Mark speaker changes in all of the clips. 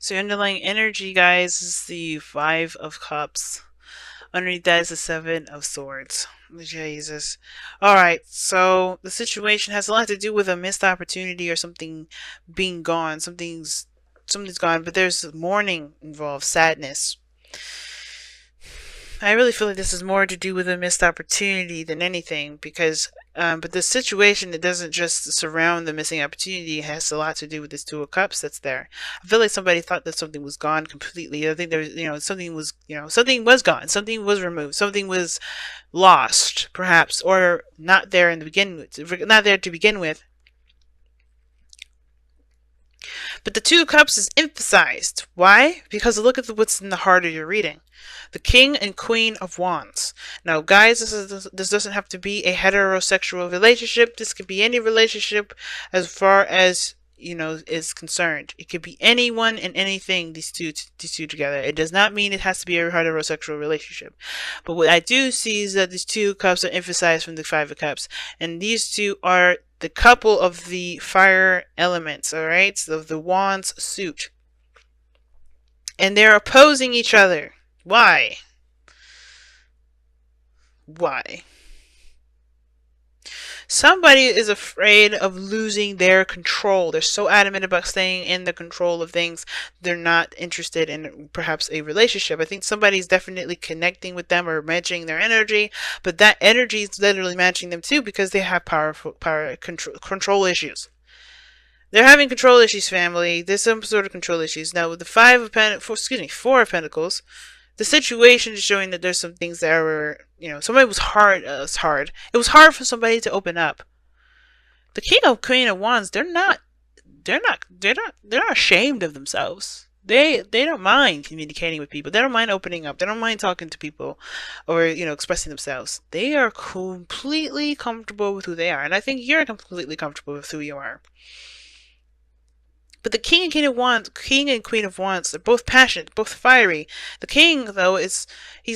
Speaker 1: So your underlying energy, guys, is the Five of Cups. Underneath that is the Seven of Swords. Jesus. Alright, so the situation has a lot to do with a missed opportunity or something being gone. Something's gone, but there's mourning involved, sadness. I really feel like this is more to do with a missed opportunity than anything, because but the situation, it doesn't just surround the missing opportunity. It has a lot to do with this Two of Cups that's there. I feel like somebody thought that something was gone completely. I think there's, something was gone, something was removed, something was lost, perhaps, or not there in the not there to begin with. But the Two of Cups is emphasized. Why? Because look at what's in the heart of your reading. The King and Queen of Wands. Now, guys, this doesn't have to be a heterosexual relationship. This could be any relationship as far as, is concerned. It could be anyone and anything, these two together. It does not mean it has to be a heterosexual relationship. But what I do see is that these two cups are emphasized from the Five of Cups. And these two are the couple of the fire elements, alright? So the Wands suit. And they're opposing each other. Why? Why? Somebody is afraid of losing their control. They're so adamant about staying in the control of things. They're not interested in perhaps a relationship. I think somebody's definitely connecting with them or matching their energy, but that energy is literally matching them too because they have power control issues. They're having control issues, family. There's some sort of control issues. Now with the Four of Pentacles, the situation is showing that there's some things that were, somebody was hard. It's hard. It was hard for somebody to open up. The Queen of Wands, they're not ashamed of themselves. They don't mind communicating with people. They don't mind opening up. They don't mind talking to people or, expressing themselves. They are completely comfortable with who they are. And I think you're completely comfortable with who you are. But the King and Queen of Wands, they're both passionate, both fiery. The King, though, he's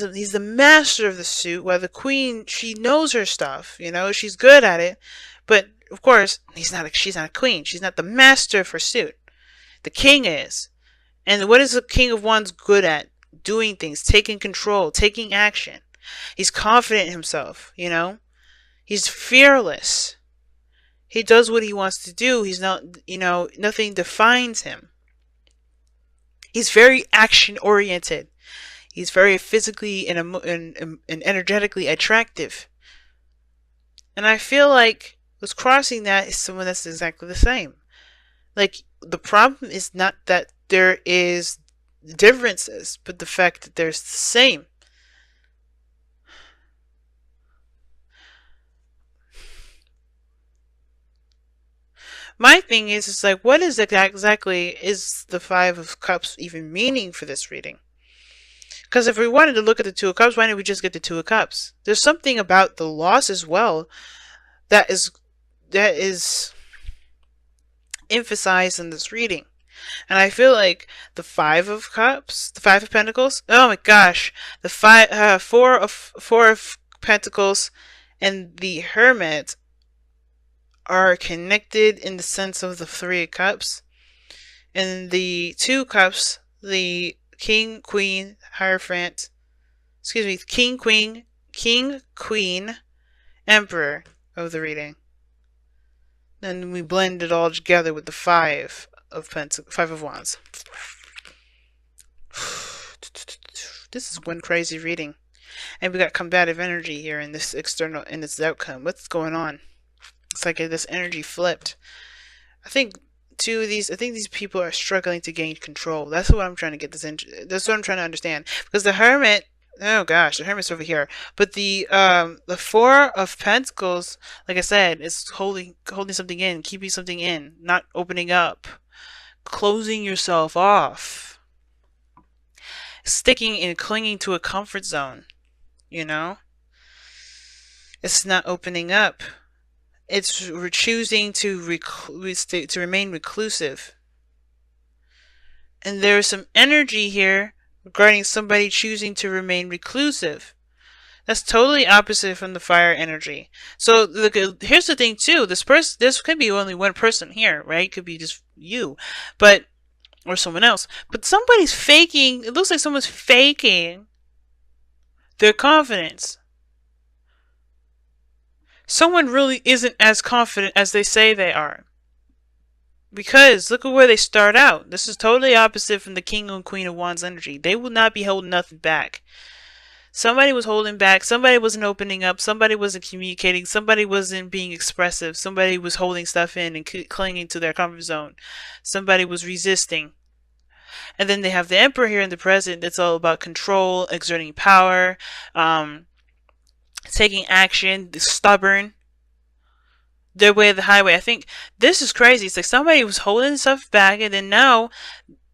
Speaker 1: the master of the suit, while the Queen, she knows her stuff, she's good at it. But of course, she's not a queen. She's not the master of her suit. The King is. And what is the King of Wands good at? Doing things, taking control, taking action. He's confident in himself, He's fearless. He does what he wants to do. He's not, nothing defines him. He's very action oriented. He's very physically and energetically attractive. And I feel like what's crossing that is someone that's exactly the same. Like, the problem is not that there is differences, but the fact that there's the same. My thing is like, what is exactly is the Five of Cups even meaning for this reading? Because if we wanted to look at the Two of Cups, why didn't we just get the Two of Cups? There's something about the loss as well that is emphasized in this reading. And I feel like the Five of Cups, the Five of Pentacles, oh my gosh, the Four of Pentacles and the Hermit are connected in the sense of the Three of Cups. And the Two Cups, the King, Queen, Hierophant, King, Queen, Emperor of the reading. Then we blend it all together with the Five of Wands. This is one crazy reading. And we got combative energy here in this outcome. What's going on? It's like this energy flipped. I think these people are struggling to gain control. That's what I'm trying to get this into. That's what I'm trying to understand. Because the Hermit, oh gosh, the Hermit's over here. But the Four of Pentacles, like I said, is holding something in, keeping something in, not opening up, closing yourself off, sticking and clinging to a comfort zone. It's not opening up. It's choosing to remain reclusive. And there's some energy here regarding somebody choosing to remain reclusive. That's totally opposite from the fire energy. So look, here's the thing too. This could be only one person here, right? It could be just you. But or someone else. But somebody's faking, it looks like someone's faking their confidence. Someone really isn't as confident as they say they are. Because look at where they start out. This is totally opposite from the King and Queen of Wands energy. They will not be holding nothing back. Somebody was holding back. Somebody wasn't opening up. Somebody wasn't communicating. Somebody wasn't being expressive. Somebody was holding stuff in and clinging to their comfort zone. Somebody was resisting. And then they have the Emperor here in the present. That's all about control, exerting power, taking action, stubborn. Their way of the highway. I think this is crazy. It's like somebody was holding stuff back, and then now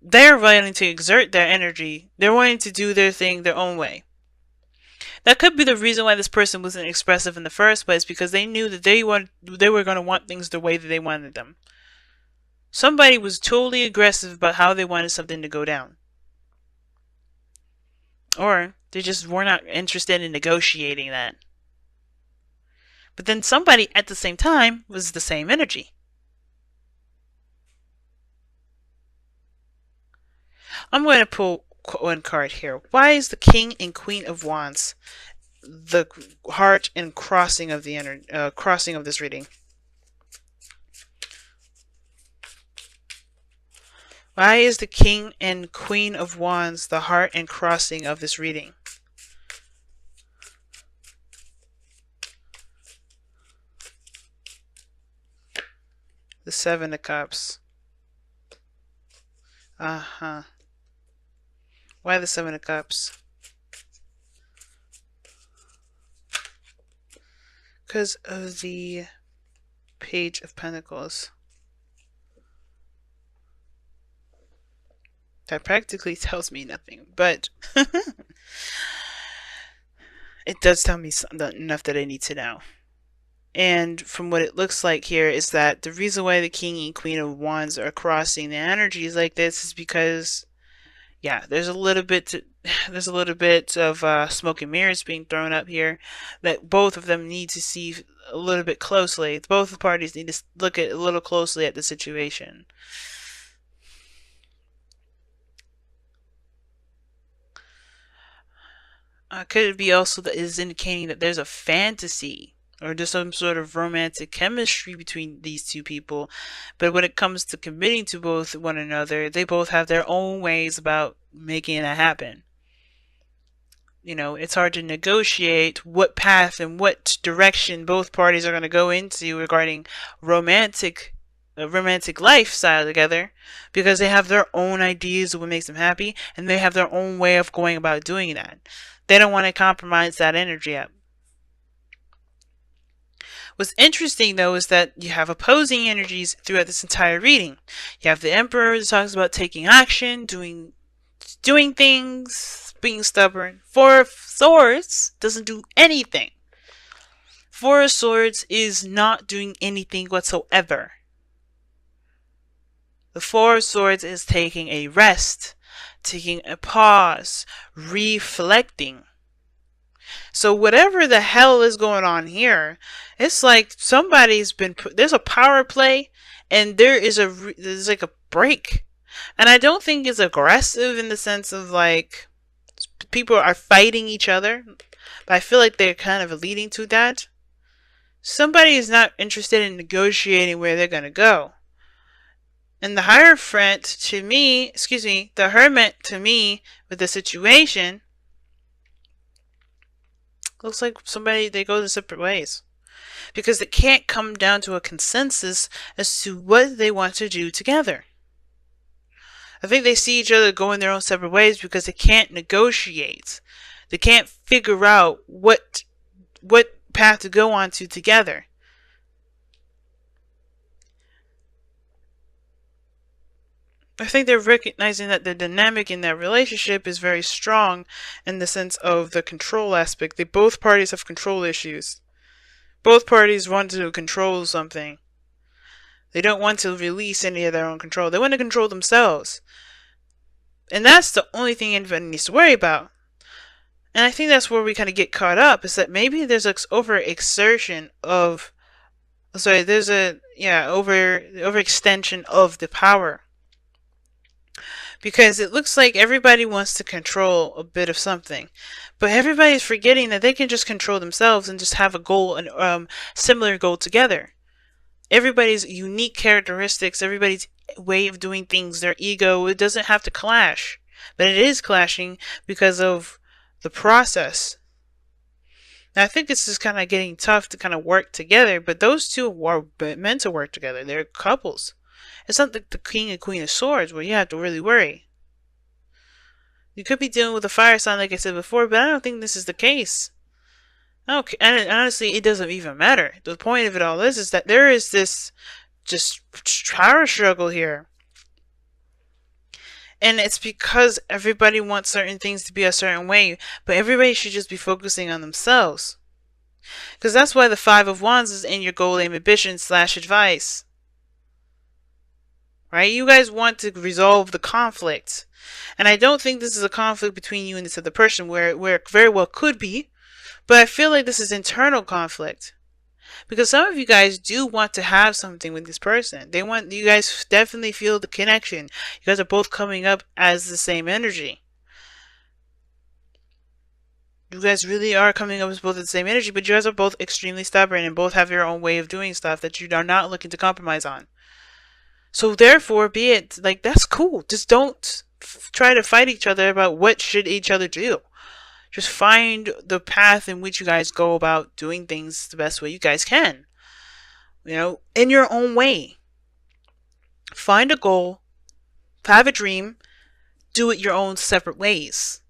Speaker 1: they're wanting to exert their energy. They're wanting to do their thing their own way. That could be the reason why this person wasn't expressive in the first place, because they knew that they were going to want things the way that they wanted them. Somebody was totally aggressive about how they wanted something to go down. Or they just were not interested in negotiating that. But then somebody at the same time was the same energy. I'm going to pull one card here. Why is the King and Queen of Wands the heart and crossing of the crossing of this reading? Why is the King and Queen of Wands the heart and crossing of this reading? The Seven of Cups. Why the Seven of Cups? Because of the Page of Pentacles. That practically tells me nothing, but it does tell me enough that I need to know. And from what it looks like here is that the reason why the King and Queen of Wands are crossing the energies like this is because, yeah, there's a little bit of smoke and mirrors being thrown up here that both of them need to see a little bit closely. Both parties need to look at a little closely at the situation. Could it be also that is indicating that there's a fantasy or there's some sort of romantic chemistry between these two people, but when it comes to committing to both one another, they both have their own ways about making that happen. You know, it's hard to negotiate what path and what direction both parties are going to go into regarding romantic lifestyle together, because they have their own ideas of what makes them happy, and they have their own way of going about doing that. They don't want to compromise that energy up. What's interesting, though, is that you have opposing energies throughout this entire reading. You have the Emperor that talks about taking action, doing things, being stubborn. Four of Swords doesn't do anything. Four of Swords is not doing anything whatsoever. The Four of Swords is taking a rest, taking a pause, reflecting. So whatever the hell is going on here, it's like somebody's been there's a power play, and there's like a break. And I don't think it's aggressive in the sense of like people are fighting each other, but I feel like they're kind of leading to that. Somebody is not interested in negotiating where they're going to go. And the Hierophant to me, the Hermit to me with the situation, looks like they go their separate ways. Because they can't come down to a consensus as to what they want to do together. I think they see each other going their own separate ways because they can't negotiate. They can't figure out what path to go on to together. I think they're recognizing that the dynamic in that relationship is very strong in the sense of the control aspect. Both parties have control issues. Both parties want to control something. They don't want to release any of their own control. They want to control themselves. And that's the only thing anybody needs to worry about. And I think that's where we kind of get caught up, is that maybe there's an overexertion of... Sorry, there's a... Yeah, overextension of the power. because it looks like everybody wants to control a bit of something, but everybody's forgetting that they can just control themselves and just have a goal and similar goal together. Everybody's unique characteristics, everybody's way of doing things, their ego, it doesn't have to clash, but it is clashing because of the process. Now, I think it's just kind of getting tough to kind of work together, but those two are meant to work together. They're couples. It's not like the King and Queen of Swords where you have to really worry. You could be dealing with a fire sign, like I said before, but I don't think this is the case. Okay, and honestly, it doesn't even matter. The point of it all is that there is this just power struggle here. And it's because everybody wants certain things to be a certain way, but everybody should just be focusing on themselves. Because that's why the Five of Wands is in your goal, aim, ambition / advice. Right? You guys want to resolve the conflict. And I don't think this is a conflict between you and this other person, where it very well could be. But I feel like this is internal conflict. Because some of you guys do want to have something with this person. You guys definitely feel the connection. You guys are both coming up as the same energy. You guys really are coming up as both the same energy, but you guys are both extremely stubborn and both have your own way of doing stuff that you are not looking to compromise on. So therefore, be it like, that's cool. Just don't try to fight each other about what should each other do. Just find the path in which you guys go about doing things the best way you guys can. You know, in your own way. Find a goal, have a dream, do it your own separate ways.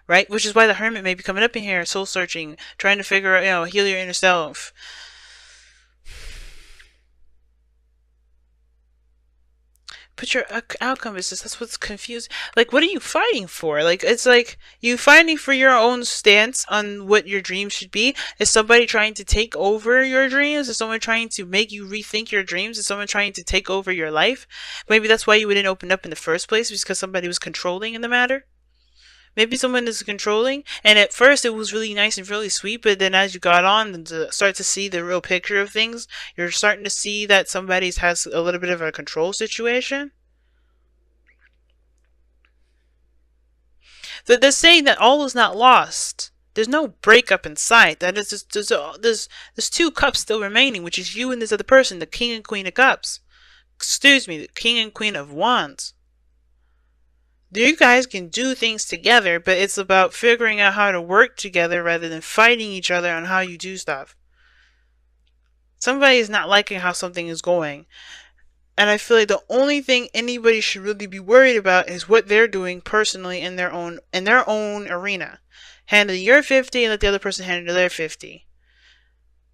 Speaker 1: Right? Which is why the Hermit may be coming up in here, soul searching, trying to figure out, heal your inner self. But your outcome is just, that's what's confused. Like, what are you fighting for? Like, it's like you fighting for your own stance on what your dreams should be. Is somebody trying to take over your dreams? Is someone trying to make you rethink your dreams? Is someone trying to take over your life? Maybe that's why you wouldn't open up in the first place, because somebody was controlling in the matter. Maybe someone is controlling, and at first it was really nice and really sweet, but then as you got on and start to see the real picture of things, you're starting to see that somebody has a little bit of a control situation. They're saying that all is not lost. There's no breakup in sight. That is just, there's two cups still remaining, which is you and this other person, the King and Queen of Cups. Excuse me, the King and Queen of Wands. You guys can do things together, but it's about figuring out how to work together rather than fighting each other on how you do stuff. Somebody is not liking how something is going. And I feel like the only thing anybody should really be worried about is what they're doing personally in their own arena. Handle your 50 and let the other person handle their 50.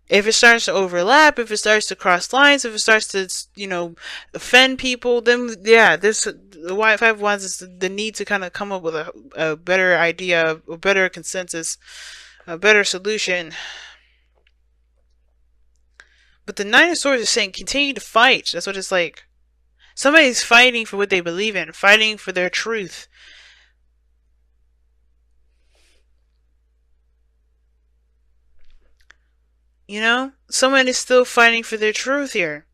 Speaker 1: If it starts to overlap, if it starts to cross lines, if it starts to, offend people, then yeah, the Five of Wands is the need to kind of come up with a better idea, a better consensus, a better solution. But the Nine of Swords is saying continue to fight. That's what it's like. Somebody's fighting for what they believe in, fighting for their truth. Someone is still fighting for their truth here.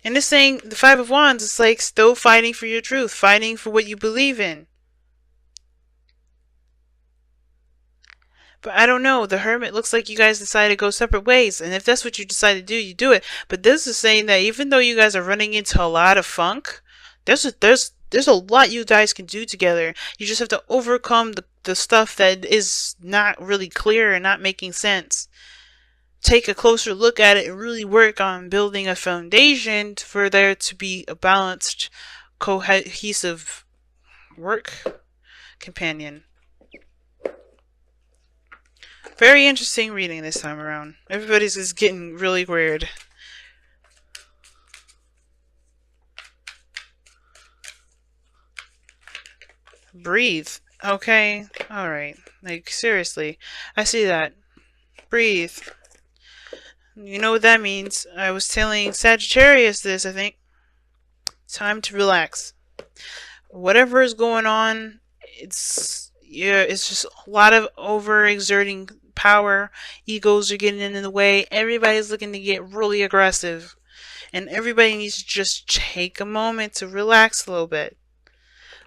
Speaker 1: And it's saying the Five of Wands is like still fighting for your truth, fighting for what you believe in. But I don't know. The Hermit looks like you guys decided to go separate ways. And if that's what you decide to do, you do it. But this is saying that even though you guys are running into a lot of funk, there's a lot you guys can do together. You just have to overcome the stuff that is not really clear and not making sense. Take a closer look at it and really work on building a foundation for there to be a balanced, cohesive work companion. Very interesting reading this time around. Everybody's just getting really weird. Breathe. Okay. Alright. Like, seriously. I see that. Breathe. You know what that means. I was telling Sagittarius this, I think. Time to relax. Whatever is going on, it's just a lot of overexerting power. Egos are getting in the way. Everybody's looking to get really aggressive. And everybody needs to just take a moment to relax a little bit.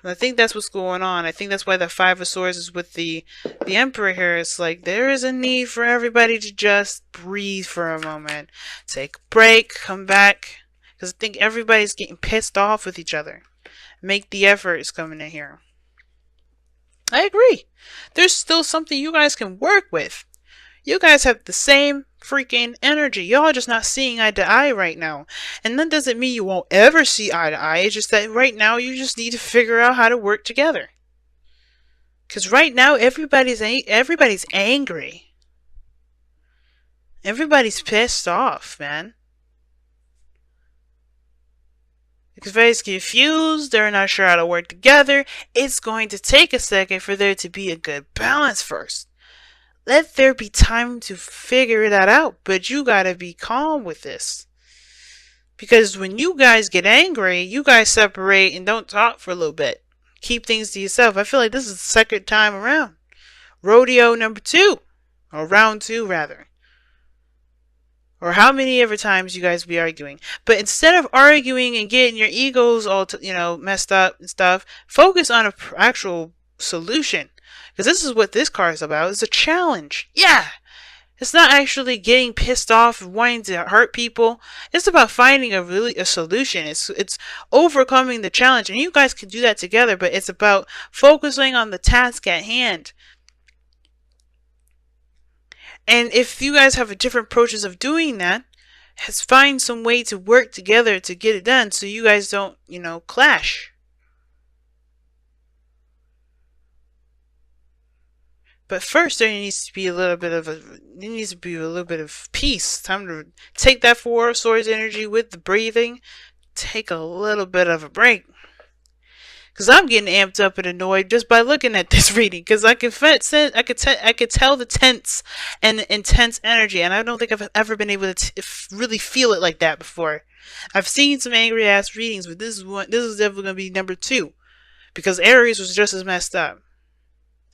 Speaker 1: And I think that's what's going on. I think that's why the Five of Swords is with the Emperor here. It's like there is a need for everybody to just breathe for a moment. Take a break, come back. Because I think everybody's getting pissed off with each other. Make the effort is coming in here. I agree. There's still something you guys can work with. You guys have the same freaking energy. Y'all just not seeing eye to eye right now. And that doesn't mean you won't ever see eye to eye. It's just that right now you just need to figure out how to work together. Because right now everybody's angry. Everybody's pissed off, man. Everybody's confused. They're not sure how to work together. It's going to take a second for there to be a good balance first. Let there be time to figure that out, but you gotta be calm with this. Because when you guys get angry, you guys separate and don't talk for a little bit. Keep things to yourself. I feel like this is the second time around. Rodeo number 2. Or round 2, rather. Or how many ever times you guys be arguing. But instead of arguing and getting your egos all, messed up and stuff, focus on an actual solution. Because this is what this card is about. It's a challenge. Yeah. It's not actually getting pissed off and wanting to hurt people. It's about finding a solution. It's overcoming the challenge. And you guys can do that together. But it's about focusing on the task at hand. And if you guys have different approaches of doing that, find some way to work together to get it done. So you guys don't, clash. But first, there needs to be a little bit of peace. Time to take that Four of Swords energy with the breathing. Take a little bit of a break. Because I'm getting amped up and annoyed just by looking at this reading. Because I could tell the tense and the intense energy. And I don't think I've ever been able to really feel it like that before. I've seen some angry ass readings, but this is definitely going to be number 2. Because Aries was just as messed up.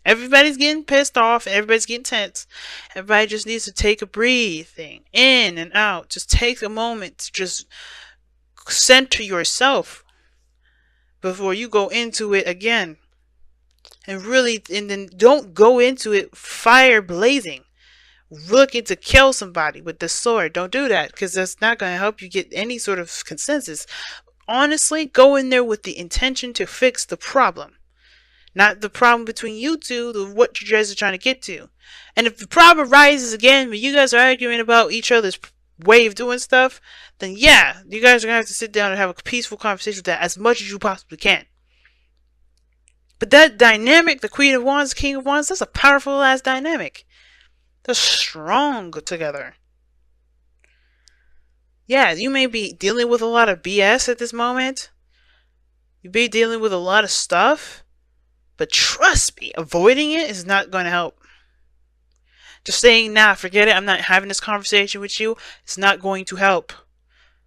Speaker 1: Everybody's getting pissed off. Everybody's getting tense. Everybody just needs to take a breathing in and out. Just take a moment to just center yourself before you go into it again. And then don't go into it fire blazing. Looking to kill somebody with the sword. Don't do that, because that's not going to help you get any sort of consensus. Honestly, go in there with the intention to fix the problem. Not the problem between you two, what you guys are trying to get to. And if the problem rises again, when you guys are arguing about each other's way of doing stuff, then yeah, you guys are going to have to sit down and have a peaceful conversation with that as much as you possibly can. But that dynamic, the Queen of Wands, King of Wands, that's a powerful ass dynamic. They're strong together. Yeah, you may be dealing with a lot of BS at this moment. You may be dealing with a lot of stuff. But trust me, avoiding it is not going to help. Just saying, nah, forget it, I'm not having this conversation with you, it's not going to help.